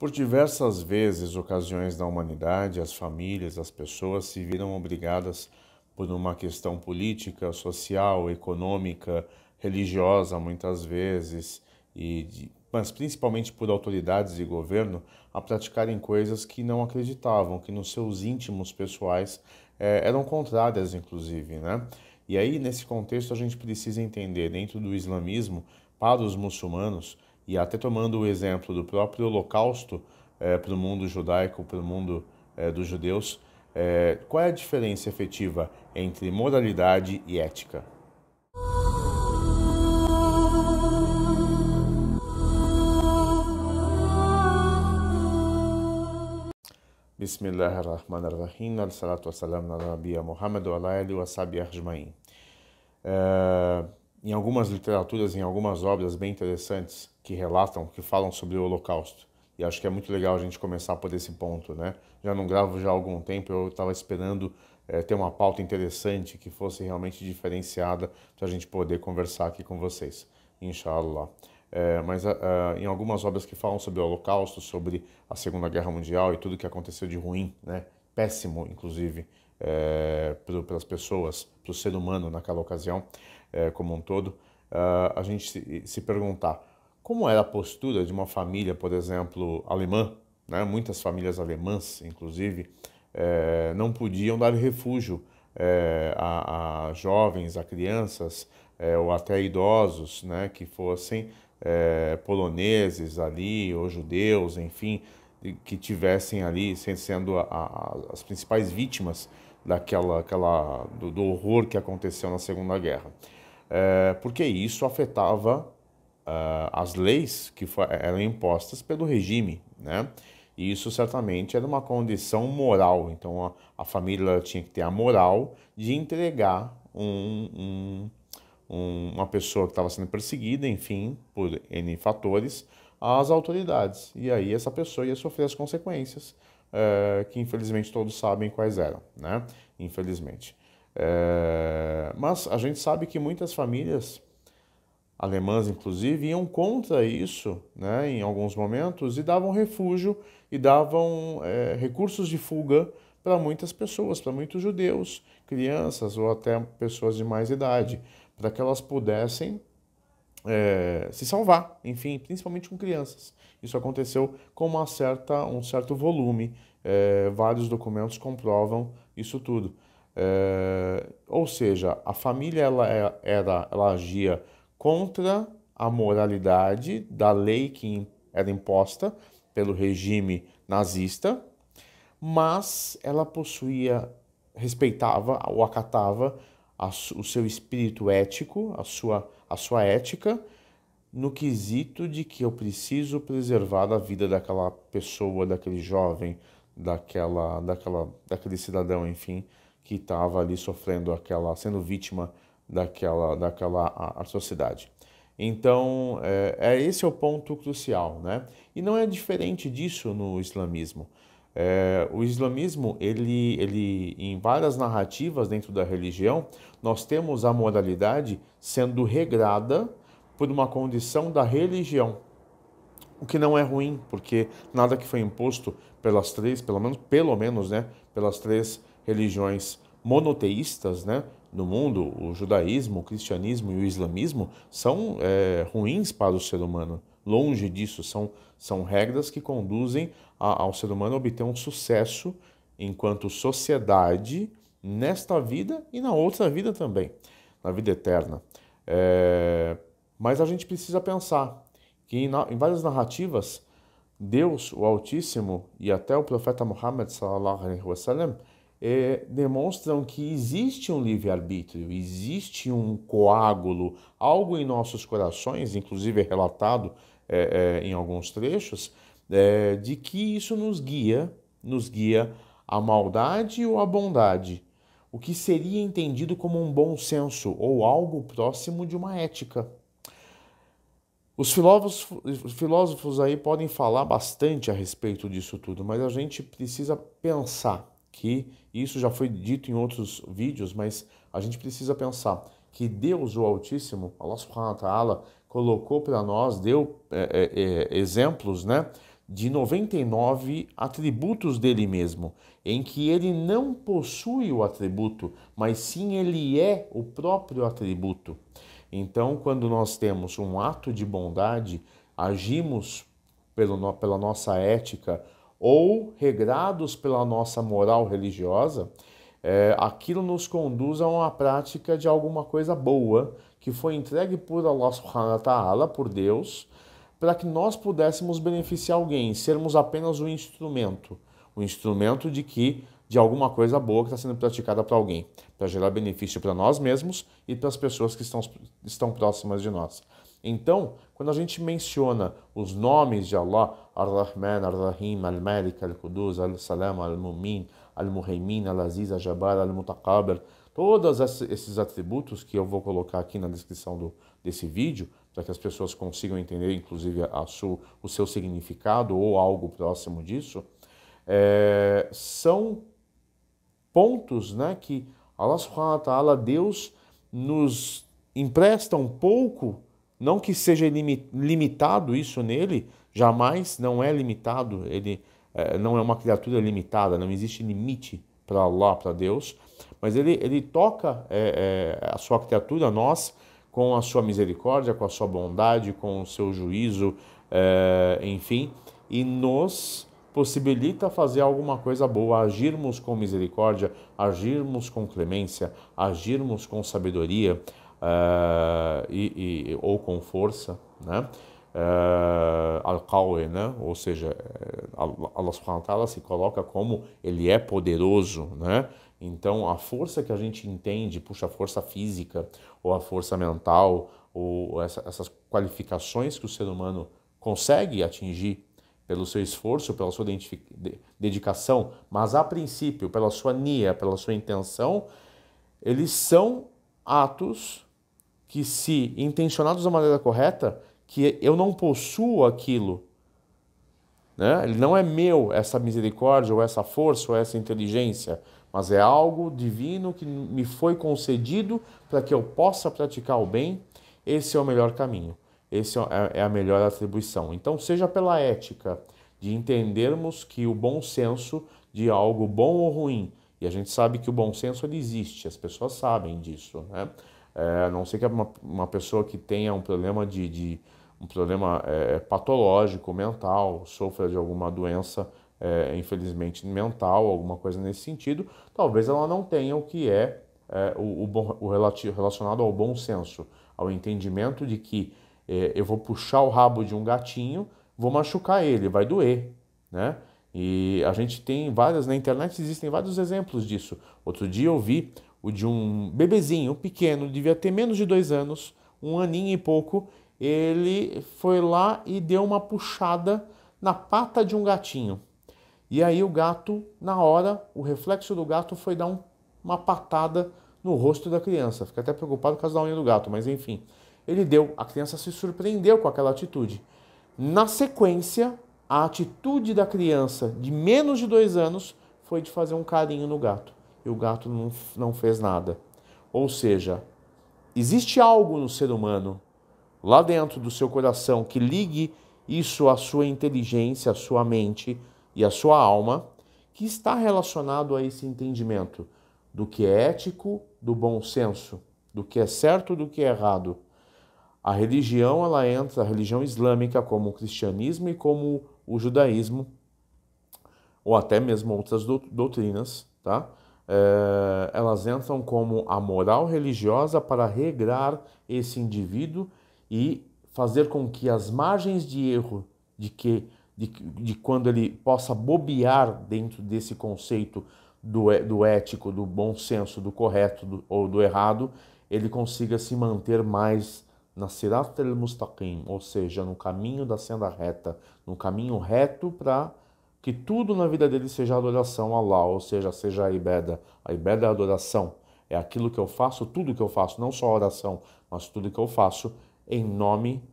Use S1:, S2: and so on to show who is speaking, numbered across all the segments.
S1: Por diversas vezes, ocasiões da humanidade, as famílias, as pessoas se viram obrigadas por uma questão política, social, econômica, religiosa, muitas vezes, mas principalmente por autoridades de governo, a praticarem coisas que não acreditavam, que nos seus íntimos pessoais eram contrárias, inclusive, né? E aí, nesse contexto, a gente precisa entender, dentro do islamismo, para os muçulmanos, e até tomando o exemplo do próprio Holocausto para o mundo judaico, para o mundo dos judeus, qual é a diferença efetiva entre moralidade e ética? Bismillahirrahmanirrahim, al-salatu wa-salam ala nabiyya Muhammad wa ala alihi wa sahbihi ajma'in. Em algumas literaturas, em algumas obras bem interessantes que relatam, que falam sobre o Holocausto. E acho que é muito legal a gente começar por esse ponto, né? Já não gravo já há algum tempo, eu estava esperando ter uma pauta interessante que fosse realmente diferenciada para a gente poder conversar aqui com vocês, inshallah. Mas em algumas obras que falam sobre o Holocausto, sobre a Segunda Guerra Mundial e tudo que aconteceu de ruim, né? Péssimo, inclusive, para as pessoas, para o ser humano naquela ocasião, como um todo, a gente se perguntar como era a postura de uma família, por exemplo, alemã, né? Muitas famílias alemãs, inclusive, não podiam dar refúgio a jovens, a crianças, ou até idosos, né? Que fossem poloneses ali, ou judeus, enfim, que tivessem ali sendo as principais vítimas do horror que aconteceu na Segunda Guerra. Porque isso afetava as leis que eram impostas pelo regime, né? E isso certamente era uma condição moral. Então a família tinha que ter a moral de entregar uma pessoa que estava sendo perseguida, enfim, por N fatores, às autoridades. E aí essa pessoa ia sofrer as consequências, que infelizmente todos sabem quais eram, né? Infelizmente. Mas a gente sabe que muitas famílias alemãs, inclusive, iam contra isso, né, em alguns momentos, e davam refúgio e davam recursos de fuga para muitas pessoas, para muitos judeus, crianças ou até pessoas de mais idade, para que elas pudessem se salvar, enfim, principalmente com crianças. Isso aconteceu com um certo volume, vários documentos comprovam isso tudo. Ou seja, a família ela agia contra a moralidade da lei que era imposta pelo regime nazista, mas ela respeitava ou acatava o seu espírito ético, a sua ética, no quesito de que eu preciso preservar a vida daquela pessoa, daquele jovem, daquele cidadão, enfim, que estava ali sofrendo sendo vítima daquela atrocidade. Então, esse é o ponto crucial, né? E não é diferente disso no islamismo. O islamismo, em várias narrativas dentro da religião, nós temos a moralidade sendo regrada por uma condição da religião. O que não é ruim, porque nada que foi imposto pelas três, pelo menos, né, pelas três religiões monoteístas, né, no mundo, o judaísmo, o cristianismo e o islamismo, são ruins para o ser humano. Longe disso, são regras que conduzem ao ser humano a obter um sucesso enquanto sociedade nesta vida e na outra vida também, na vida eterna. Mas a gente precisa pensar que em várias narrativas, Deus, o Altíssimo, e até o profeta Muhammad sallallahu alaihi wasallam demonstram que existe um livre-arbítrio, existe um coágulo, algo em nossos corações, inclusive é relatado em alguns trechos, de que isso nos guia à maldade ou à bondade, o que seria entendido como um bom senso ou algo próximo de uma ética. Os filósofos aí podem falar bastante a respeito disso tudo, mas a gente precisa pensar que, isso já foi dito em outros vídeos, mas a gente precisa pensar que Deus, o Altíssimo, Allah subhanahu wa ta'ala, colocou para nós, deu exemplos, né, de 99 atributos dele mesmo, em que ele não possui o atributo, mas sim ele é o próprio atributo. Então, quando nós temos um ato de bondade, agimos pela nossa ética ou regrados pela nossa moral religiosa, aquilo nos conduz a uma prática de alguma coisa boa que foi entregue por Allah subhanahu wa ta'ala, por Deus, para que nós pudéssemos beneficiar alguém, sermos apenas um instrumento de alguma coisa boa que está sendo praticada para alguém, para gerar benefício para nós mesmos e para as pessoas que estão próximas de nós. Então, quando a gente menciona os nomes de Allah, Ar-Rahman, Ar-Rahim, Al-Malik, Al-Qudus, Al-Salam, Al-Mumin, Al-Muhaymin, Al-Aziz, Al-Jabbar, Al-Mutaqabir, todos esses atributos que eu vou colocar aqui na descrição desse vídeo, para que as pessoas consigam entender, inclusive, o seu significado ou algo próximo disso, são pontos, né, que Allah subhanahu wa ta'ala, Deus, nos empresta um pouco, não que seja limitado isso nele, jamais não é limitado, ele não é uma criatura limitada, não existe limite para Allah, para Deus, mas ele toca a sua criatura, nós, com a sua misericórdia, com a sua bondade, com o seu juízo, enfim, e nos possibilita fazer alguma coisa boa, agirmos com misericórdia, agirmos com clemência, agirmos com sabedoria ou com força, né? Al-Qawi, né? Ou seja, Allah subhanahu wa ta'ala se coloca como ele é poderoso, né? Então, a força que a gente entende, puxa, a força física, ou a força mental, ou essas qualificações que o ser humano consegue atingir pelo seu esforço, pela sua dedicação, mas a princípio, pela sua nia, pela sua intenção, eles são atos que, se intencionados da maneira correta, que eu não possuo aquilo, né? Ele não é meu, essa misericórdia, ou essa força, ou essa inteligência, mas é algo divino que me foi concedido para que eu possa praticar o bem. Esse é o melhor caminho, esse é a melhor atribuição. Então, seja pela ética de entendermos que o bom senso de algo bom ou ruim, e a gente sabe que o bom senso ele existe, as pessoas sabem disso, né? A não ser que uma pessoa que tenha um problema um problema patológico, mental, sofra de alguma doença, infelizmente mental, alguma coisa nesse sentido, talvez ela não tenha o que relacionado ao bom senso, ao entendimento de que eu vou puxar o rabo de um gatinho, vou machucar ele, vai doer, né? E a gente tem na internet existem vários exemplos disso. Outro dia eu vi o de um bebezinho pequeno, devia ter menos de 2 anos, 1 aninho e pouco, ele foi lá e deu uma puxada na pata de um gatinho. E aí o gato, na hora, o reflexo do gato foi dar uma patada no rosto da criança. Fiquei até preocupado por causa da unha do gato, mas enfim. A criança se surpreendeu com aquela atitude. Na sequência, a atitude da criança de menos de 2 anos foi de fazer um carinho no gato. E o gato não fez nada. Ou seja, existe algo no ser humano, lá dentro do seu coração, que ligue isso à sua inteligência, à sua mente e à sua alma, que está relacionado a esse entendimento do que é ético, do bom senso, do que é certo, do que é errado. A religião, ela entra, a religião islâmica, como o cristianismo e como o judaísmo, ou até mesmo outras doutrinas, tá? Elas entram como a moral religiosa para regrar esse indivíduo e fazer com que as margens de erro de quando ele possa bobear dentro desse conceito do ético, do bom senso, do correto ou do errado, ele consiga se manter mais na Sirat al-Mustaqim, ou seja, no caminho da senda reta, no caminho reto para que tudo na vida dele seja adoração a Allah, ou seja a ibada. A ibada é a adoração, é aquilo que eu faço, tudo que eu faço, não só a oração, mas tudo que eu faço em nome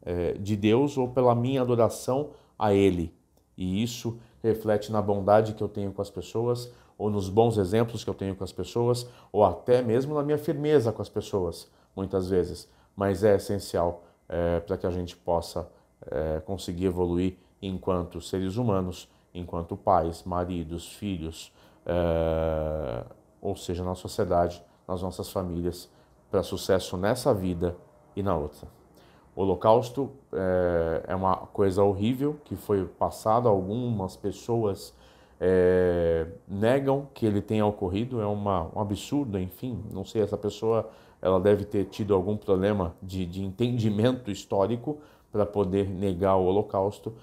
S1: de Deus ou pela minha adoração a Ele. E isso reflete na bondade que eu tenho com as pessoas, ou nos bons exemplos que eu tenho com as pessoas, ou até mesmo na minha firmeza com as pessoas, muitas vezes. Mas é essencial para que a gente possa conseguir evoluir enquanto seres humanos, enquanto pais, maridos, filhos, ou seja, na sociedade, nas nossas famílias, para sucesso nessa vida e na outra. O Holocausto é uma coisa horrível que foi passada. Algumas pessoas negam que ele tenha ocorrido. É um absurdo, enfim. Não sei, essa pessoa ela deve ter tido algum problema de entendimento histórico para poder negar o Holocausto.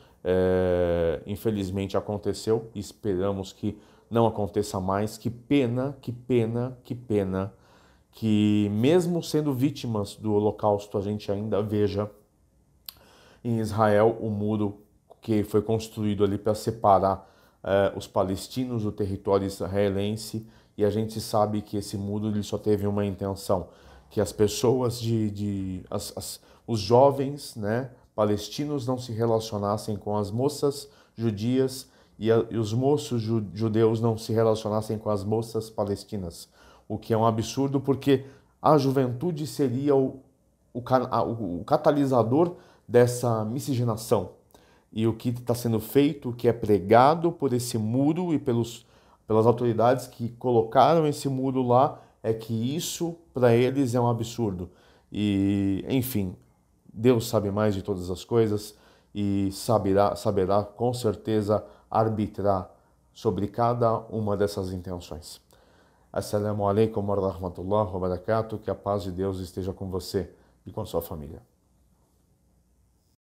S1: Infelizmente aconteceu. Esperamos que não aconteça mais. Que pena, que pena, que pena que mesmo sendo vítimas do Holocausto, a gente ainda veja em Israel o muro que foi construído ali para separar os palestinos do território israelense, e a gente sabe que esse muro ele só teve uma intenção, que as pessoas os jovens, né, palestinos não se relacionassem com as moças judias e os moços judeus não se relacionassem com as moças palestinas, o que é um absurdo porque a juventude seria o catalisador dessa miscigenação. E o que está sendo feito, o que é pregado por esse muro e pelas autoridades que colocaram esse muro lá, é que isso para eles é um absurdo. E, enfim, Deus sabe mais de todas as coisas e saberá com certeza arbitrar sobre cada uma dessas intenções. Assalamu alaikum wa rahmatullahi wa barakatuh. Que a paz de Deus esteja com você e com a sua família.